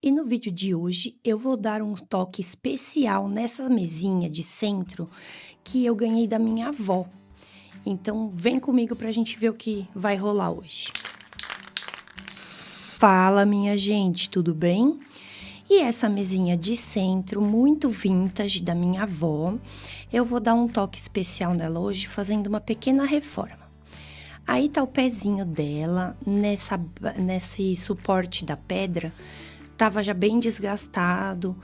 E no vídeo de hoje eu vou dar um toque especial nessa mesinha de centro que eu ganhei da minha avó. Então vem comigo pra gente ver o que vai rolar hoje. Fala, minha gente, tudo bem? E essa mesinha de centro, muito vintage, da minha avó, eu vou dar um toque especial nela hoje, fazendo uma pequena reforma. Aí tá o pezinho dela, nesse suporte da pedra, tava já bem desgastado,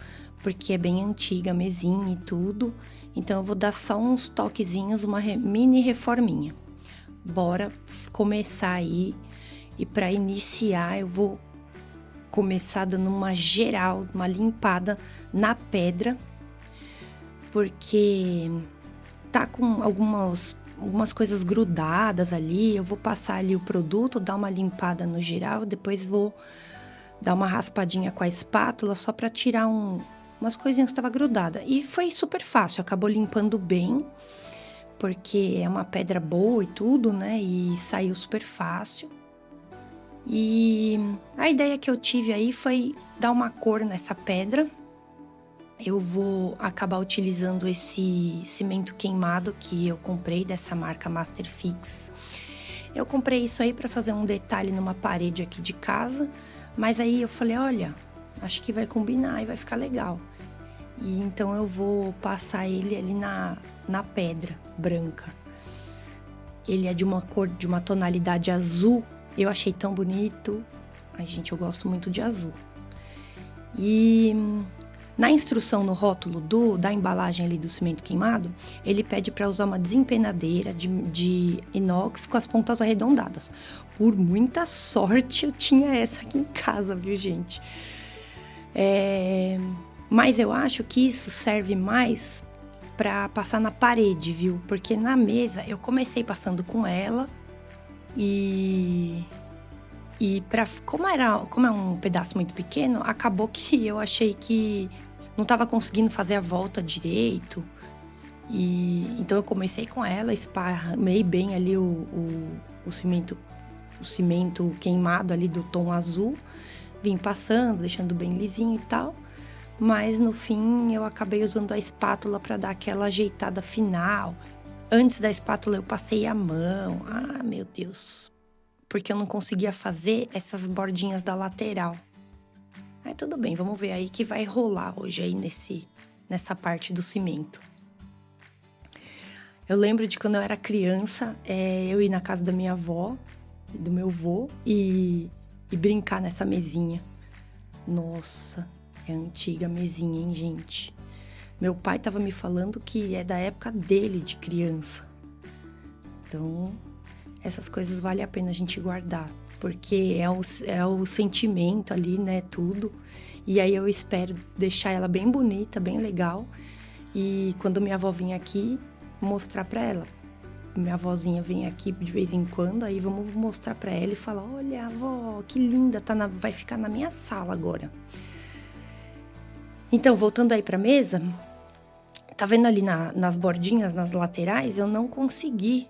porque é bem antiga a mesinha e tudo. Então eu vou dar só uns toquezinhos, uma mini reforminha. Bora começar aí. E para iniciar eu vou começar dando uma geral, uma limpada na pedra, porque tá com algumas coisas grudadas ali. Eu vou passar ali o produto, dar uma limpada no geral, depois vou dar uma raspadinha com a espátula só para tirar umas coisinhas que estava grudada. E foi super fácil, acabou limpando bem, porque é uma pedra boa e tudo, né? E saiu super fácil. E a ideia que eu tive aí foi dar uma cor nessa pedra. Eu vou acabar utilizando esse cimento queimado que eu comprei dessa marca Masterfix. Eu comprei isso aí para fazer um detalhe numa parede aqui de casa, mas aí eu falei, olha, acho que vai combinar e vai ficar legal. E então eu vou passar ele ali na pedra branca. Ele é de uma cor, de uma tonalidade azul. Eu achei tão bonito. Ai, gente, eu gosto muito de azul. E na instrução no rótulo da embalagem ali do cimento queimado, ele pede para usar uma desempenadeira de inox com as pontas arredondadas. Por muita sorte, eu tinha essa aqui em casa, viu, gente? Mas eu acho que isso serve mais para passar na parede, viu? Porque na mesa eu comecei passando com ela como é um pedaço muito pequeno, acabou que eu achei que não estava conseguindo fazer a volta direito. E então eu comecei com ela, esparramei bem ali o cimento queimado ali do tom azul, vim passando, deixando bem lisinho e tal. Mas no fim eu acabei usando a espátula para dar aquela ajeitada final. Antes da espátula eu passei a mão. Ah, meu Deus! Porque eu não conseguia fazer essas bordinhas da lateral. Aí tudo bem, vamos ver aí que vai rolar hoje aí nessa parte do cimento. Eu lembro de quando eu era criança, eu ir na casa da minha avó, do meu avô, e brincar nessa mesinha. Nossa, é antiga a mesinha, hein, gente? Meu pai tava me falando que é da época dele, de criança. Então, essas coisas vale a pena a gente guardar, porque é o sentimento ali, né, tudo. E aí eu espero deixar ela bem bonita, bem legal. E quando minha avó vir aqui, mostrar pra ela. Minha avózinha vem aqui de vez em quando, aí vamos mostrar pra ela e falar, olha, avó, que linda, vai ficar na minha sala agora. Então, voltando aí pra mesa, tá vendo ali nas bordinhas, nas laterais, eu não consegui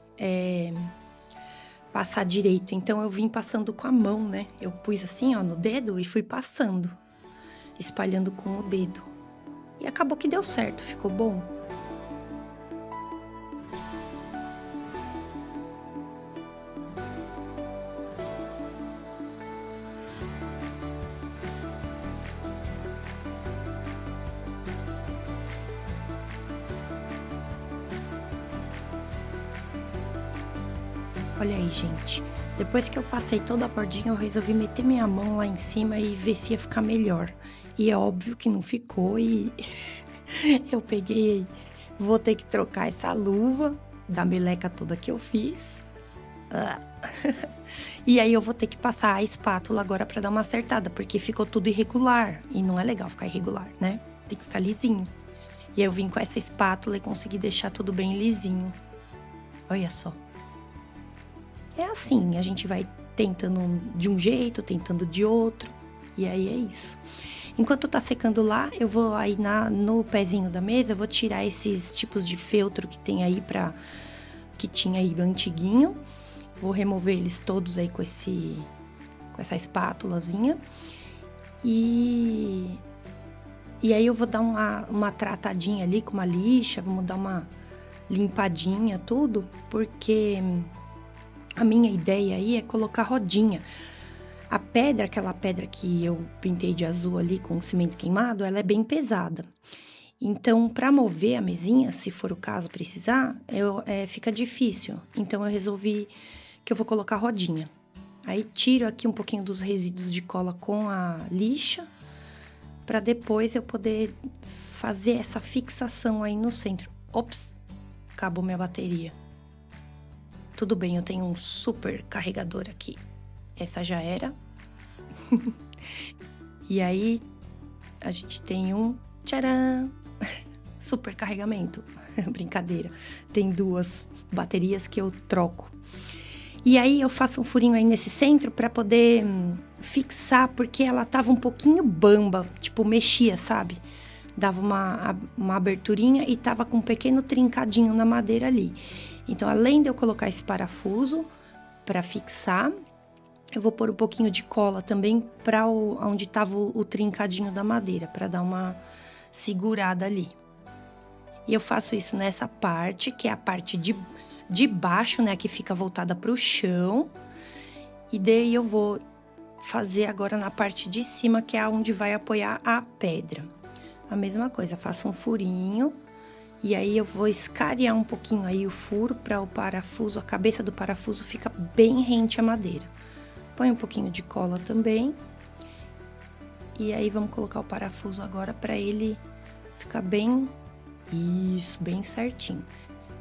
passar direito. Então, eu vim passando com a mão, né? Eu pus assim, ó, no dedo e fui passando, espalhando com o dedo. E acabou que deu certo, ficou bom. Olha aí, gente. Depois que eu passei toda a bordinha, eu resolvi meter minha mão lá em cima e ver se ia ficar melhor. E é óbvio que não ficou e eu peguei, vou ter que trocar essa luva da meleca toda que eu fiz. E aí eu vou ter que passar a espátula agora pra dar uma acertada, porque ficou tudo irregular. E não é legal ficar irregular, né? Tem que ficar lisinho. E aí eu vim com essa espátula e consegui deixar tudo bem lisinho. Olha só. É assim, a gente vai tentando de um jeito, tentando de outro. E aí é isso. Enquanto tá secando lá, eu vou aí no pezinho da mesa, eu vou tirar esses tipos de feltro que tem aí que tinha aí antiguinho. Vou remover eles todos aí com essa espátulazinha. E aí eu vou dar uma tratadinha ali com uma lixa, vamos dar uma limpadinha, tudo, porque a minha ideia aí é colocar rodinha. A pedra, aquela pedra que eu pintei de azul ali com cimento queimado, ela é bem pesada. Então, para mover a mesinha, se for o caso precisar, fica difícil. Então, eu resolvi que eu vou colocar rodinha. Aí, tiro aqui um pouquinho dos resíduos de cola com a lixa, para depois eu poder fazer essa fixação aí no centro. Ops, acabou minha bateria. Tudo bem, eu tenho um super carregador aqui. Essa já era. E aí, a gente tem um... Tcharam! Super carregamento. Brincadeira. Tem 2 baterias que eu troco. E aí, eu faço um furinho aí nesse centro pra poder fixar, porque ela tava um pouquinho bamba. Tipo, mexia, sabe? Dava uma aberturinha e tava com um pequeno trincadinho na madeira ali. Então, além de eu colocar esse parafuso pra fixar, eu vou pôr um pouquinho de cola também para onde tava o trincadinho da madeira, para dar uma segurada ali. E eu faço isso nessa parte, que é a parte de baixo, né, que fica voltada para o chão. E daí eu vou fazer agora na parte de cima, que é onde vai apoiar a pedra. A mesma coisa, faço um furinho e aí eu vou escariar um pouquinho aí o furo para o parafuso, a cabeça do parafuso fica bem rente à madeira. Põe um pouquinho de cola também. E aí, vamos colocar o parafuso agora para ele ficar bem... Isso, bem certinho.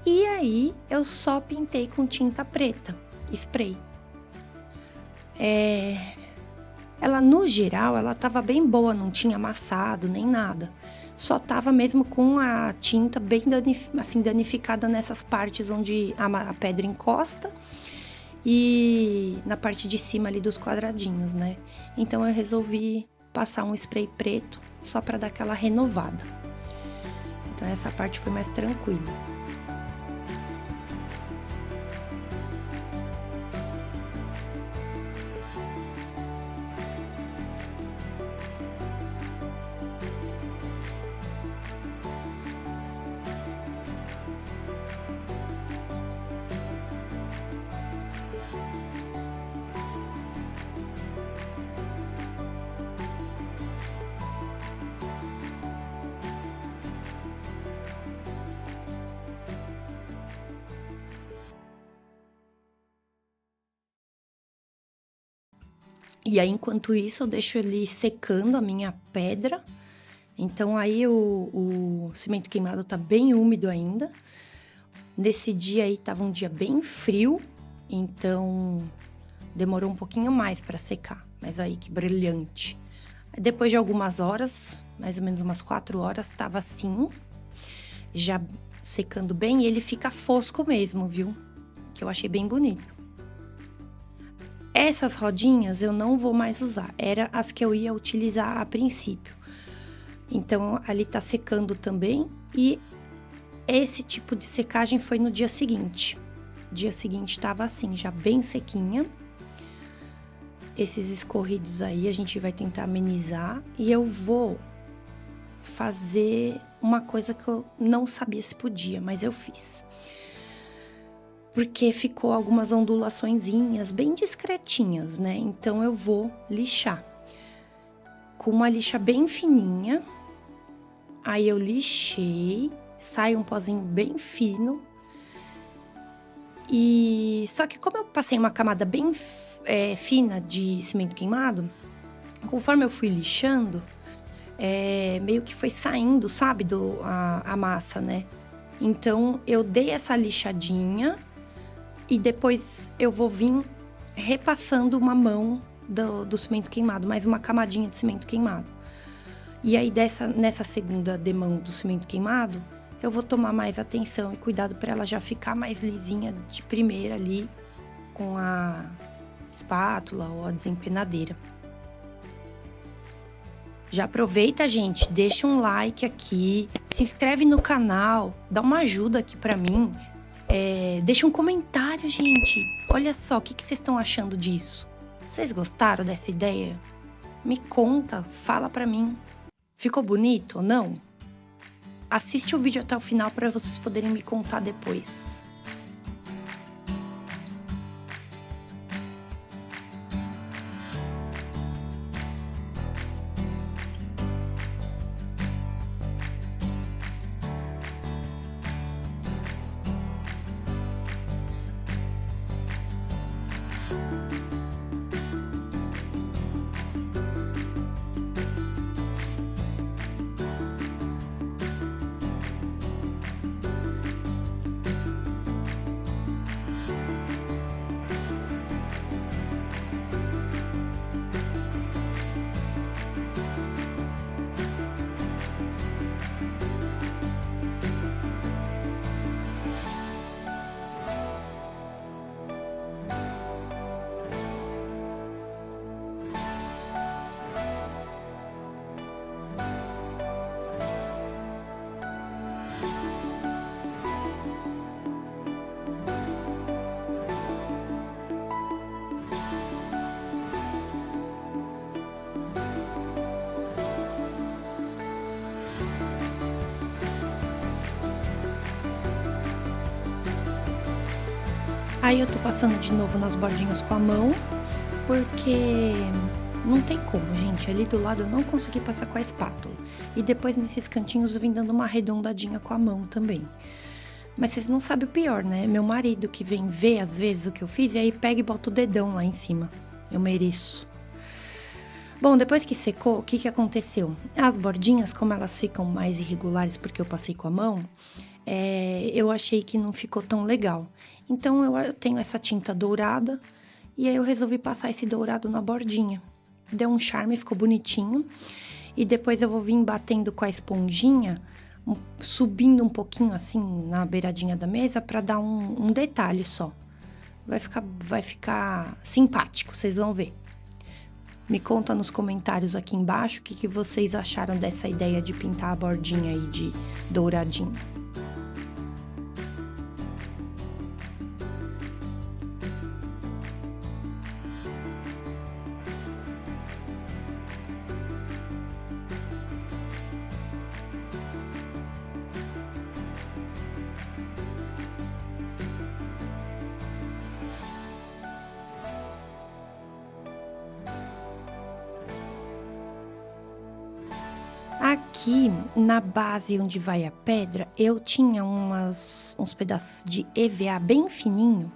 E aí, eu só pintei com tinta preta, spray. Ela, no geral, ela tava bem boa, não tinha amassado nem nada. Só tava mesmo com a tinta bem danificada nessas partes onde a pedra encosta. E na parte de cima ali dos quadradinhos, né? Então, eu resolvi passar um spray preto só para dar aquela renovada. Então, essa parte foi mais tranquila. E aí, enquanto isso, eu deixo ele secando a minha pedra. Então, aí o cimento queimado tá bem úmido ainda. Nesse dia aí, tava um dia bem frio. Então, demorou um pouquinho mais para secar. Mas aí, que brilhante. Depois de algumas horas, mais ou menos umas 4 horas, tava assim. Já secando bem e ele fica fosco mesmo, viu? Que eu achei bem bonito. Essas rodinhas eu não vou mais usar, era as que eu ia utilizar a princípio. Então, ali tá secando também e esse tipo de secagem foi no dia seguinte. Dia seguinte tava assim, já bem sequinha. Esses escorridos aí a gente vai tentar amenizar e eu vou fazer uma coisa que eu não sabia se podia, mas eu fiz. Porque ficou algumas ondulaçõezinhas bem discretinhas, né? Então, eu vou lixar. Com uma lixa bem fininha. Aí, eu lixei. Sai um pozinho bem fino. E só que como eu passei uma camada bem fina de cimento queimado, conforme eu fui lixando, meio que foi saindo, sabe? A massa, né? Então, eu dei essa lixadinha... E depois eu vou vir repassando uma mão do cimento queimado, mais uma camadinha de cimento queimado. E aí nessa segunda demão do cimento queimado, eu vou tomar mais atenção e cuidado para ela já ficar mais lisinha de primeira ali com a espátula ou a desempenadeira. Já aproveita, gente, deixa um like aqui, se inscreve no canal, dá uma ajuda aqui para mim. Deixa um comentário, gente. Olha só, o que vocês estão achando disso? Vocês gostaram dessa ideia? Me conta, fala pra mim. Ficou bonito ou não? Assiste o vídeo até o final para vocês poderem me contar depois. Aí eu tô passando de novo nas bordinhas com a mão, porque não tem como, gente. Ali do lado eu não consegui passar com a espátula. E depois nesses cantinhos eu vim dando uma arredondadinha com a mão também. Mas vocês não sabem o pior, né? Meu marido que vem ver às vezes o que eu fiz e aí pega e bota o dedão lá em cima. Eu mereço. Bom, depois que secou, o que aconteceu? As bordinhas, como elas ficam mais irregulares porque eu passei com a mão, eu achei que não ficou tão legal. Então eu tenho essa tinta dourada e aí eu resolvi passar esse dourado na bordinha. Deu um charme, ficou bonitinho. E depois eu vou vir batendo com a esponjinha, subindo um pouquinho assim na beiradinha da mesa pra dar um detalhe só. Vai ficar simpático, vocês vão ver. Me conta nos comentários aqui embaixo o que vocês acharam dessa ideia de pintar a bordinha aí de douradinho. Aqui, na base onde vai a pedra, eu tinha uns pedaços de EVA bem fininho.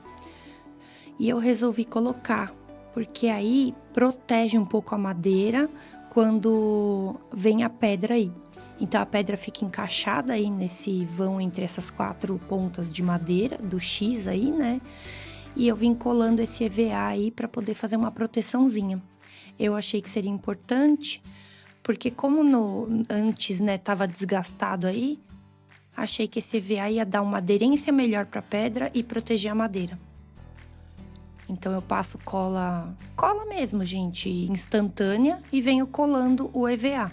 E eu resolvi colocar, porque aí protege um pouco a madeira quando vem a pedra aí. Então, a pedra fica encaixada aí nesse vão entre essas 4 pontas de madeira, do X aí, né? E eu vim colando esse EVA aí para poder fazer uma proteçãozinha. Eu achei que seria importante... Porque como antes, né, tava desgastado aí, achei que esse EVA ia dar uma aderência melhor pra pedra e proteger a madeira. Então eu passo cola mesmo, gente, instantânea e venho colando o EVA.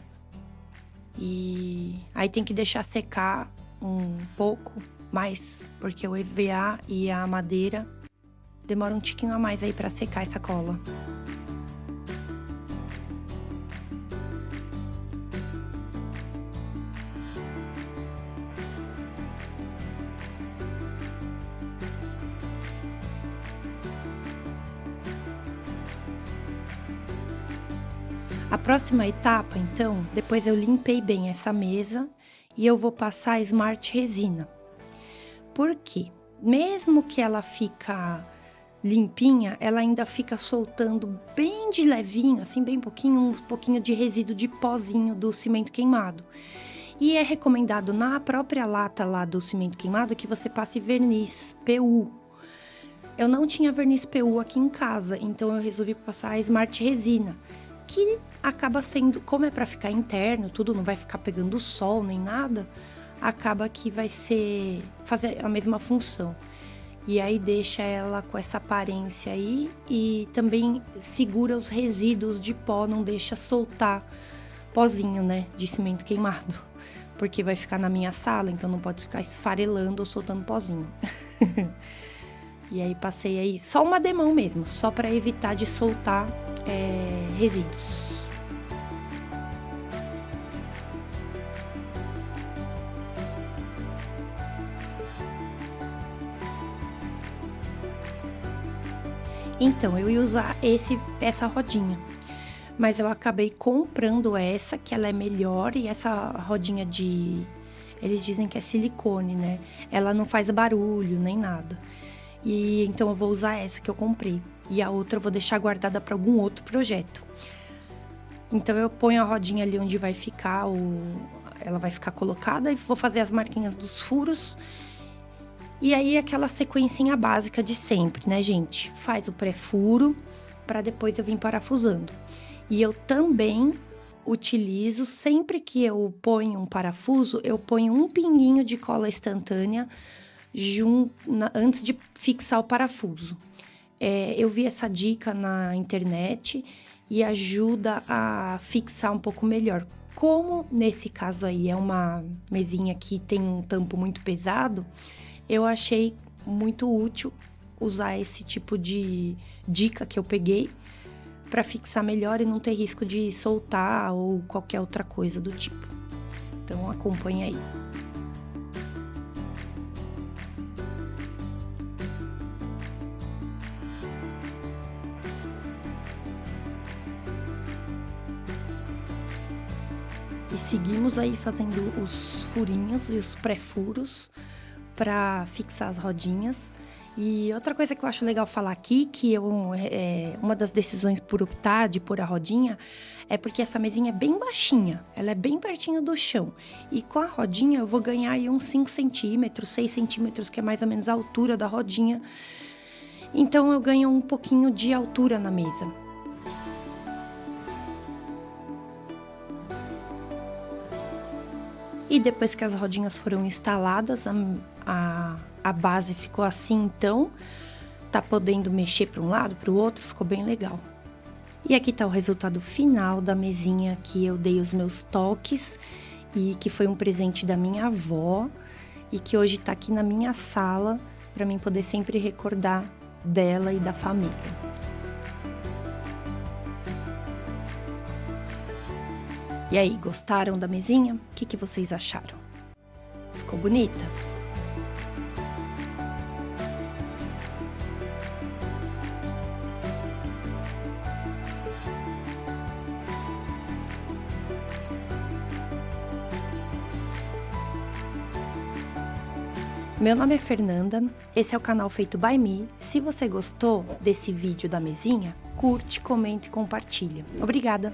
E aí tem que deixar secar um pouco mais, porque o EVA e a madeira demoram um tiquinho a mais aí pra secar essa cola. A próxima etapa, então, depois eu limpei bem essa mesa e eu vou passar a Smart Resina. Por quê? Mesmo que ela fica limpinha, ela ainda fica soltando bem de levinho, assim, bem pouquinho, um pouquinho de resíduo de pozinho do cimento queimado. E é recomendado na própria lata lá do cimento queimado que você passe verniz PU. Eu não tinha verniz PU aqui em casa, então eu resolvi passar a Smart Resina, que acaba sendo, como é para ficar interno, tudo não vai ficar pegando sol nem nada, acaba que vai fazer a mesma função. E aí deixa ela com essa aparência aí e também segura os resíduos de pó, não deixa soltar pozinho, né, de cimento queimado. Porque vai ficar na minha sala, então não pode ficar esfarelando ou soltando pozinho. E aí passei aí só uma demão mesmo, só para evitar de soltar resíduos. Então, eu ia usar essa rodinha, mas eu acabei comprando essa, que ela é melhor, e essa rodinha eles dizem que é silicone, né? Ela não faz barulho nem nada. E então eu vou usar essa que eu comprei. E a outra eu vou deixar guardada para algum outro projeto. Então eu ponho a rodinha ali onde vai ficar ela vai ficar colocada e vou fazer as marquinhas dos furos. E aí aquela sequencinha básica de sempre, né, gente? Faz o pré-furo para depois eu vir parafusando. E eu também utilizo, sempre que eu ponho um parafuso, eu ponho um pinguinho de cola instantânea antes de fixar o parafuso. Eu vi essa dica na internet e ajuda a fixar um pouco melhor. Como nesse caso aí é uma mesinha que tem um tampo muito pesado, eu achei muito útil usar esse tipo de dica que eu peguei para fixar melhor e não ter risco de soltar ou qualquer outra coisa do tipo. Então acompanha aí. E seguimos aí fazendo os furinhos e os pré-furos para fixar as rodinhas. E outra coisa que eu acho legal falar aqui, que uma das decisões por optar de pôr a rodinha, é porque essa mesinha é bem baixinha, ela é bem pertinho do chão. E com a rodinha eu vou ganhar aí uns 5 centímetros, 6 centímetros, que é mais ou menos a altura da rodinha. Então eu ganho um pouquinho de altura na mesa. E depois que as rodinhas foram instaladas, a base ficou assim, então tá podendo mexer para um lado, para o outro, ficou bem legal. E aqui tá o resultado final da mesinha que eu dei os meus toques e que foi um presente da minha avó e que hoje tá aqui na minha sala para mim poder sempre recordar dela e da família. E aí, gostaram da mesinha? O que vocês acharam? Ficou bonita? Meu nome é Fernanda, esse é o canal Feito by Me. Se você gostou desse vídeo da mesinha, curte, comenta e compartilha. Obrigada!